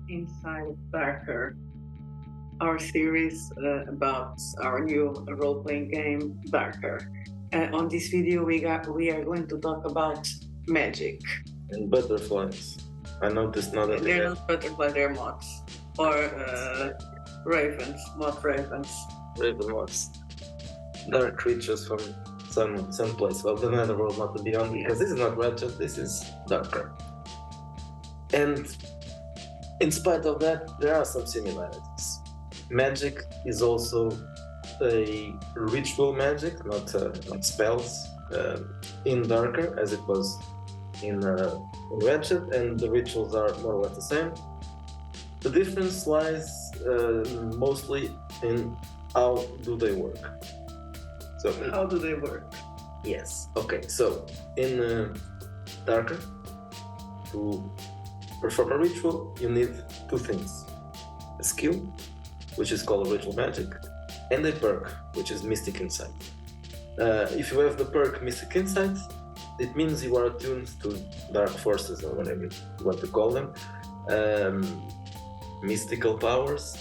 inside Darker, our series about our new role-playing game, Darker. On this video, we are going to talk about magic. And butterflies. I noticed now that They're not butterflies, they're moths. Or ravens, moth ravens. Raven moths. Dark creatures from some place. Well, the netherworld, not the beyond, because this is not Ratchet, this is Darker. And in spite of that, there are some similarities. Magic is also a ritual magic, not spells, in Darker as it was in Ratchet, and the rituals are more or less the same. The difference lies mostly in how do they work. So how do they work? Yes. Okay. So in Darker, to perform a ritual, you need two things: a skill, which is called ritual magic, and a perk, which is Mystic Insight. If you have the perk Mystic Insight, it means you are attuned to dark forces, or whatever you want to call them, mystical powers,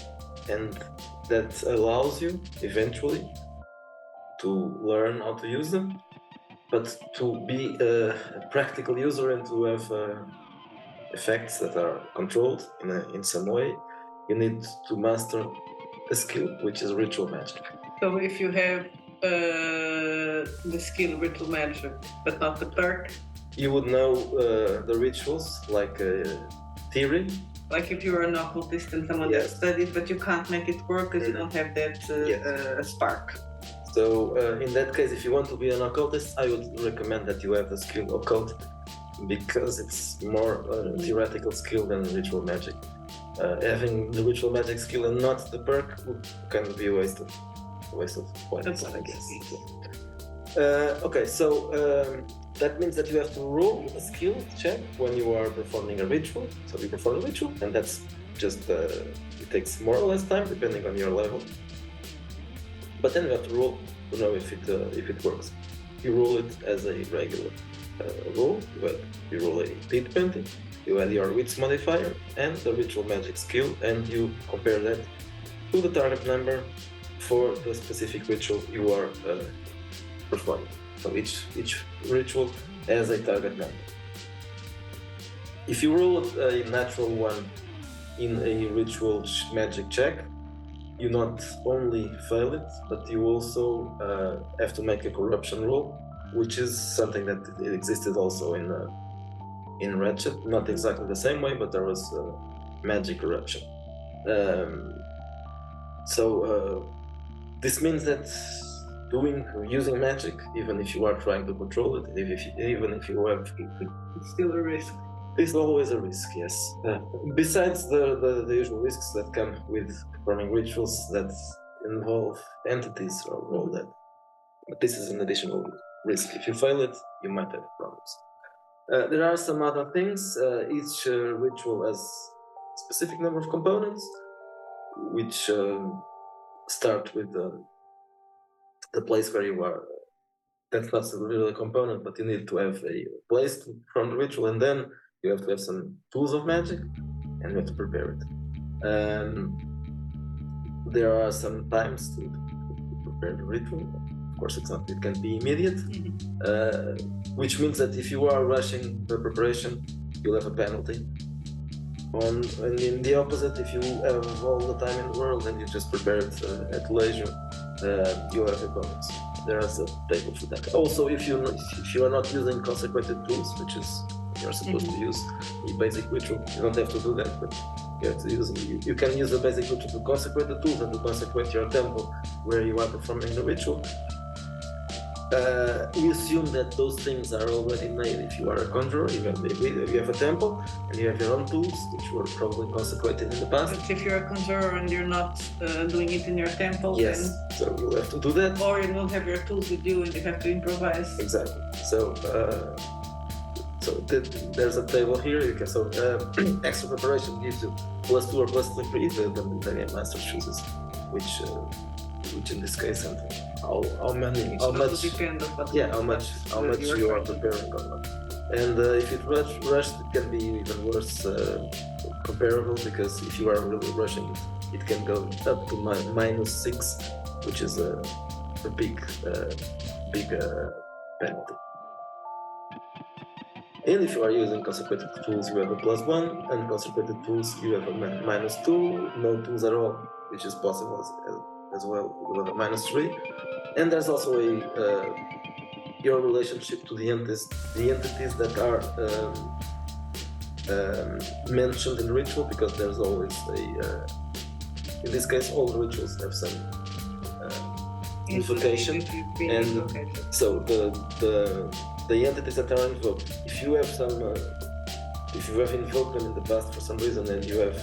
and that allows you eventually to learn how to use them. But to be a practical user and to have effects that are controlled in some way, you need to master a skill, which is ritual magic. So if you have the skill ritual magic, but not the perk, you would know the rituals, like theory. Like if you're an occultist and someone that studies, but you can't make it work because you don't have that spark. So in that case, if you want to be an occultist, I would recommend that you have the skill occult, because it's more theoretical skill than ritual magic. Having the ritual magic skill and not the perk can be a waste of points, I guess. Okay, so that means that you have to roll a skill check when you are performing a ritual. So you perform a ritual, and that's just it takes more or less time depending on your level. But then you have to roll to know if it works. You roll it as a regular roll, but you roll a D20. You add your wits modifier and the ritual magic skill, and you compare that to the target number for the specific ritual you are performing. So each ritual has a target number. If you roll a natural one in a ritual magic check, you not only fail it, but you also have to make a corruption roll, which is something that existed also in Ratchet. Not exactly the same way, but there was magic corruption. So this means that using magic, even if you are trying to control it, even if you have, it's still a risk. It's always a risk, yes. Besides the usual risks that come with performing rituals that involve entities or all that. But this is an additional risk. If you fail it, you might have problems. There are some other things. Each ritual has a specific number of components, which start with the place where you are. That's not really a component, but you need to have a place from the ritual, and then you have to have some tools of magic, and you have to prepare it. There are some times to prepare the ritual. Of course, it can be immediate, which means that if you are rushing the preparation, you'll have a penalty. And in the opposite, if you have all the time in the world and you just prepare it at leisure, you have a bonus. There is a table for that. Also, if you are not using consecrated tools, which is you're supposed to use a basic ritual, you don't have to do that, but you have to use them. You can use a basic ritual to consecrate the tools and to consecrate your temple where you are performing the ritual. We assume that those things are already made. If you are a conjurer, you have a temple and you have your own tools, which were probably consecrated in the past. But if you're a conjurer and you're not doing it in your temple, yes, then... so you'll have to do that. Or you don't have your tools with you and you have to improvise. Exactly. So there's a table here. Extra preparation gives you +2 or +3. The game master chooses which in this case, and how much you are preparing or not. And if it rushed, it can be even worse comparable, because if you are really rushing it can go up to -6, which is a big penalty. And if you are using consecrated tools, you have a +1, and consecrated tools you have a -2, no tools at all, which is possible as well, you have a -3. And there's also your relationship to the entities that are mentioned in ritual, because there's always in this case all the rituals have some invocation, and so the entities that are invoked, if you have invoked them in the past for some reason and you have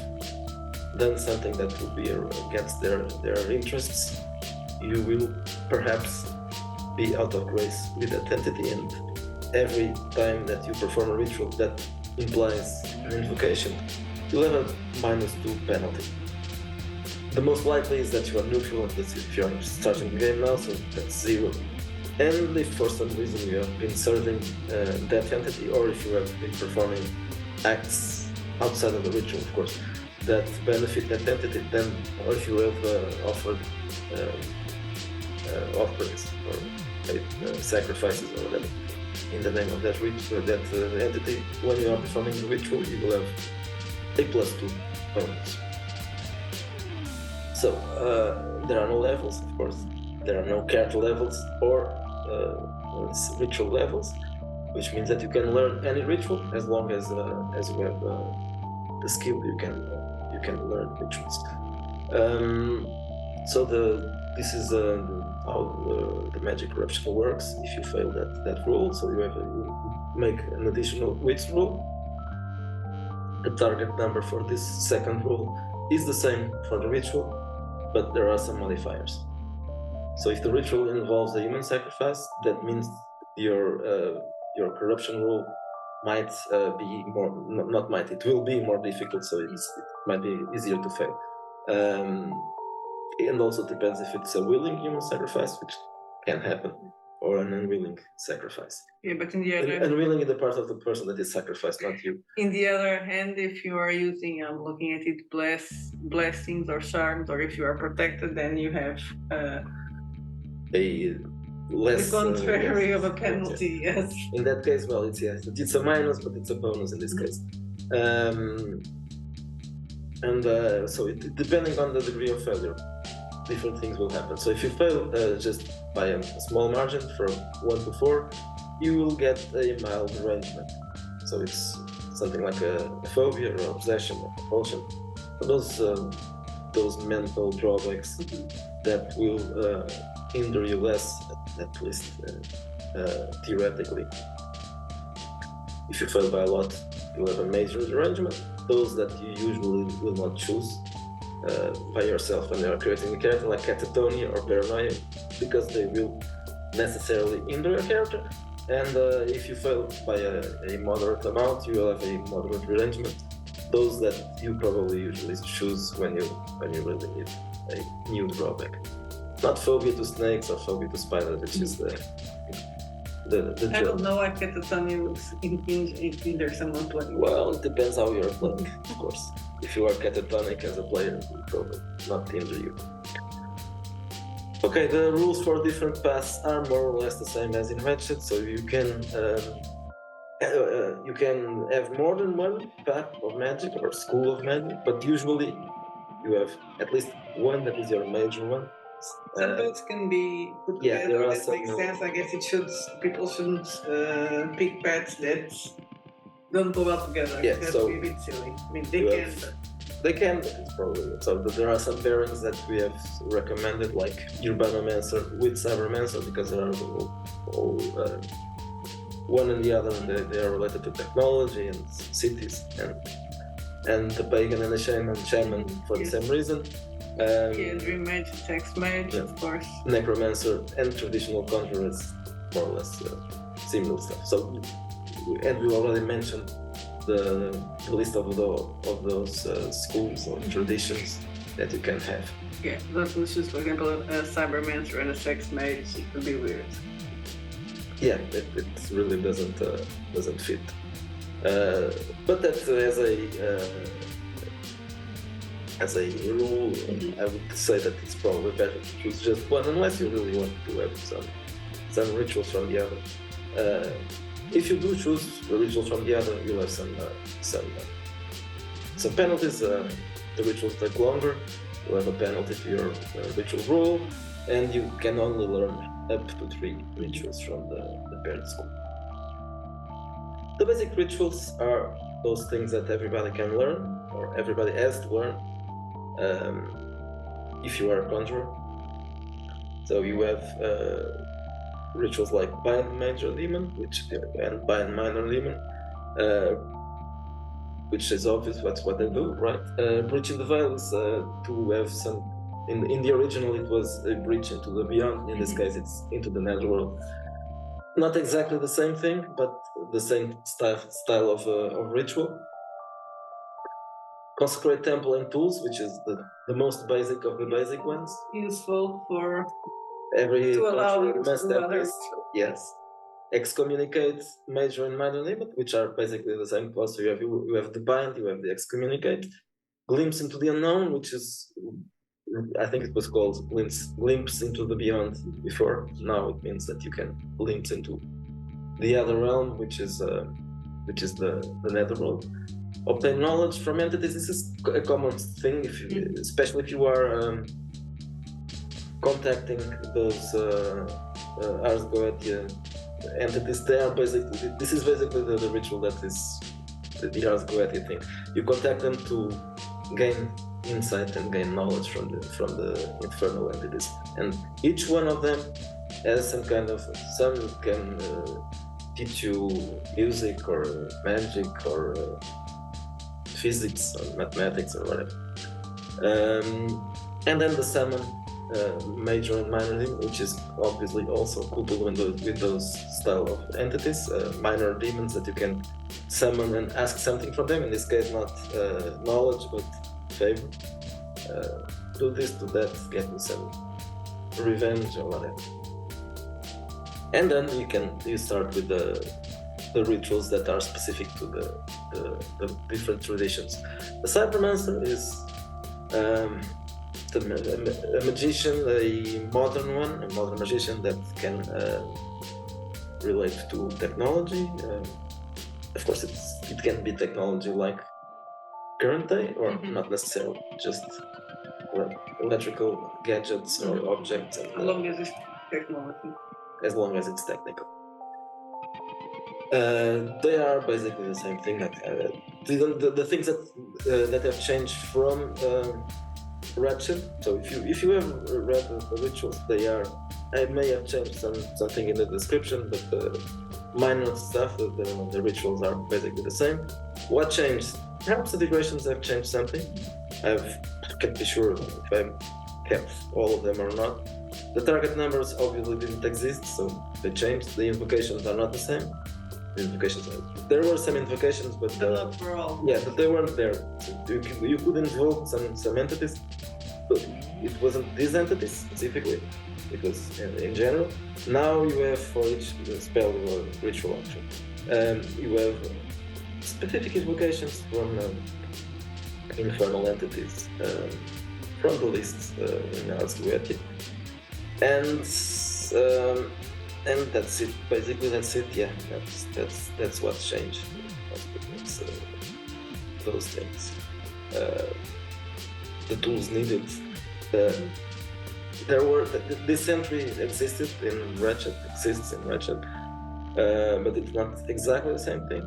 done something that would be against their interests, you will perhaps be out of grace with that entity, and every time that you perform a ritual that implies an invocation, you'll have a -2 penalty. The most likely is that you are neutral, and that's if you're starting the game now, so that's 0. And if for some reason you have been serving that entity, or if you have been performing acts outside of the ritual, of course, that benefit that entity, then, or if you have offered offerings or sacrifices or whatever in the name of that entity, when you are performing the ritual, you will have a +2 bonus. So there are no levels, of course. There are no character levels or ritual levels, which means that you can learn any ritual as long as you have the skill. You can learn rituals. So this is how the magic corruption works. If you fail that rule, so you make an additional wits rule. The target number for this second rule is the same for the ritual, but there are some modifiers. So if the ritual involves a human sacrifice, that means your corruption rule might be more, not might, it will be more difficult, so it might be easier to fail. And also depends if it's a willing human sacrifice, which can happen, or an unwilling sacrifice. Yeah, but in the other, unwilling is the part of the person that is sacrificed, not you. In the other hand, if you are using, I'm looking at it, blessings or charms, or if you are protected, then you have a less the contrary of a penalty. Yes. In that case, well, it's a minus, but it's a bonus in this case. So depending on the degree of failure, different things will happen. So if you fail just by a small margin from 1 to 4, you will get a mild derangement. So it's something like a phobia or obsession or compulsion. Those mental drawbacks that will hinder you less, at least theoretically. If you fail by a lot, you'll have a major derangement. Those that you usually will not choose by yourself when you are creating a character, like catatonia or paranoia, because they will necessarily hinder your character. And if you fail by a moderate amount, you will have a moderate derangement. Those that you probably usually choose when you really need a new drawback. Not phobia to snakes or phobia to spiders, which is the I don't know why catatonia will hinder someone playing. Well, it depends how you're playing, of course. If you are catatonic as a player, it will probably not hinder you. Okay, the rules for different paths are more or less the same as in Ratchet, so you can have more than one path of magic or school of magic, but usually you have at least one that is your major one. Some paths can be put together. There are that some, makes sense. I guess people shouldn't pick paths that don't go well together. Yeah, That'd so be a bit silly. I mean, they can, but it's probably not. So there are some pairings that we have recommended, like Urbanomancer with Cybermancer, because they are all one and the other, they are related to technology and cities, and the pagan and the shaman for the same reason. Dream Mage, Text Mage, of course. Necromancer and traditional conjurers, more or less similar stuff. So, and we already mentioned the list of those schools or traditions that you can have. Yeah, let's just, for example, a Cybermancer and a Sex Mage, it would be weird. Yeah, it really doesn't fit. But that as a as a rule, I would say that it's probably better to choose just one, unless you really want to have some rituals from the other. If you do choose the rituals from the other, you'll have some penalties. The rituals take longer. You have a penalty to your ritual rule, and you can only learn up to 3 rituals from the parent school. The basic rituals are those things that everybody can learn, or everybody has to learn, if you are a conjurer. So you have rituals like Bind Major Demon, and Bind Minor Demon, which is obvious what they do, right? Breaching the Veil is to have some. In the original, it was a breach into the beyond. In this case, it's into the netherworld. Not exactly the same thing, but the same style of ritual. Consecrate Temple and Tools, which is the most basic of the basic ones. Useful for every to allow you must to have others. this. Yes. Excommunicate Major and Minor Limit, which are basically the same class. So you have the Bind, you have the Excommunicate. Glimpse into the Unknown, which is, I think it was called Glimpse into the Beyond before. Now it means that you can glimpse into the other realm, which is the netherworld. Obtain knowledge from entities. This is a common thing, especially if you are contacting those Ars Goetia entities. They are this is basically the ritual that is the Ars Goetia thing. You contact them to gain insight and gain knowledge from the infernal entities, and each one of them has some kind of, some can teach you music or magic or physics or mathematics or whatever. And then the summon Major and Minor Demon, which is obviously also coupled with those style of entities, minor demons that you can summon and ask something from them. In this case, not knowledge, but favor. Do this, do that, get me some revenge or whatever. And then you start with the rituals that are specific to the different traditions. The Cybermancer is a magician, a modern magician that can relate to technology. Of course, it can be technology like current day, or not necessarily, just electrical gadgets or objects. As long as it's technology. As long as it's technical. They are basically the same thing. The things that have changed from Ratchet. So if you have read the rituals, I may have changed something in the description, but the minor stuff, the rituals are basically the same. What changed? Perhaps the decorations have changed something. I can't be sure if I kept all of them or not. The target numbers obviously didn't exist, so they changed. The invocations are not the same. There were some invocations, but not for all. Yeah, but they weren't there. So you could invoke some entities, but it wasn't these entities specifically. It was in general. Now you have for each spell or ritual action, you have specific invocations from infernal entities from the lists in Ars Goetia. And that's it. Basically, that's it. Yeah, that's what's changed. Those things. The tools needed. This entry existed in Ratchet. But it's not exactly the same thing.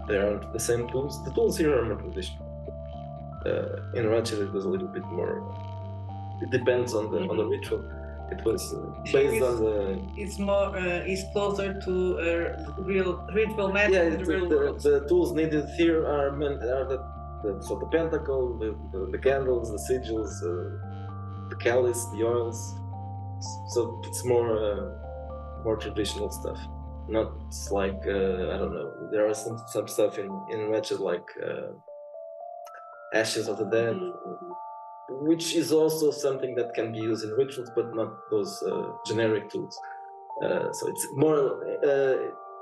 There aren't the same tools. The tools here are more traditional. In Ratchet, it was a little bit more. It depends on the ritual. It was based on the. It's more. It's closer to real ritual magic. Yeah, in the real world. The tools needed here are the pentacle, the candles, the sigils, the chalice, the oils. So it's more traditional stuff. Not like I don't know. There are some stuff in Ratchet like Ashes of the Dead. Which is also something that can be used in rituals, but not those generic tools. So it's more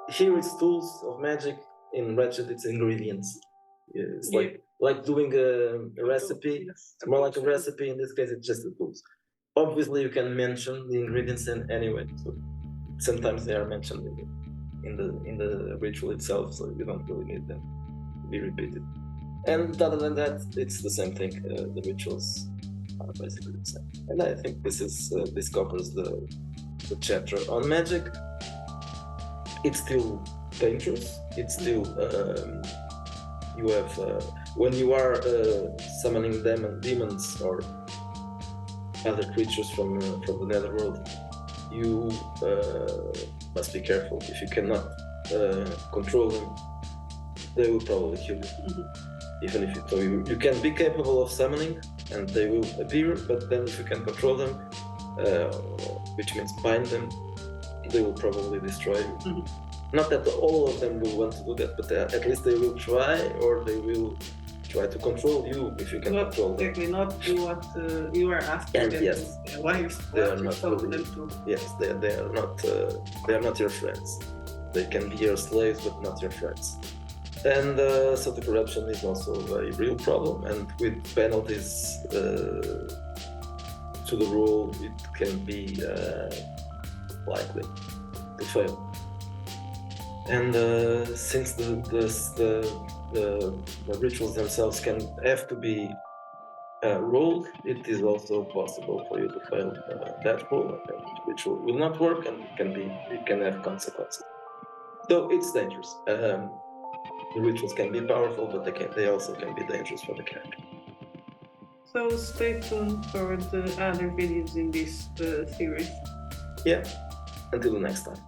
here it's tools of magic. In Ratchet, it's ingredients. It's like like doing a recipe. It's more like a recipe. In this case, it's just the tools. Obviously, you can mention the ingredients in anyway. So sometimes they are mentioned in the ritual itself, so you don't really need them to be repeated. And other than that, it's the same thing. The rituals are basically the same. And I think this covers the chapter on magic. It's still dangerous. It's still you have when you are summoning demons or other creatures from the netherworld, you must be careful. If you cannot control them, they will probably kill you. Even if you can be capable of summoning and they will appear, but then if you can control them, which means bind them, they will probably destroy you. Not that all of them will want to do that, but at least they will try, or they will try to control you if you can control them. Exactly, not do what you are asking And them yes, to. Why you're telling them to. Yes, they are not your friends. They can be your slaves, but not your friends. And so the corruption is also a real problem, and with penalties to the rule, it can be likely to fail. And since the rituals themselves have to be ruled, it is also possible for you to fail that rule, and the ritual will not work, and it can have consequences. So it's dangerous. The rituals can be powerful, but they also can be dangerous for the character. So stay tuned for the other videos in this series. Yeah, until the next time.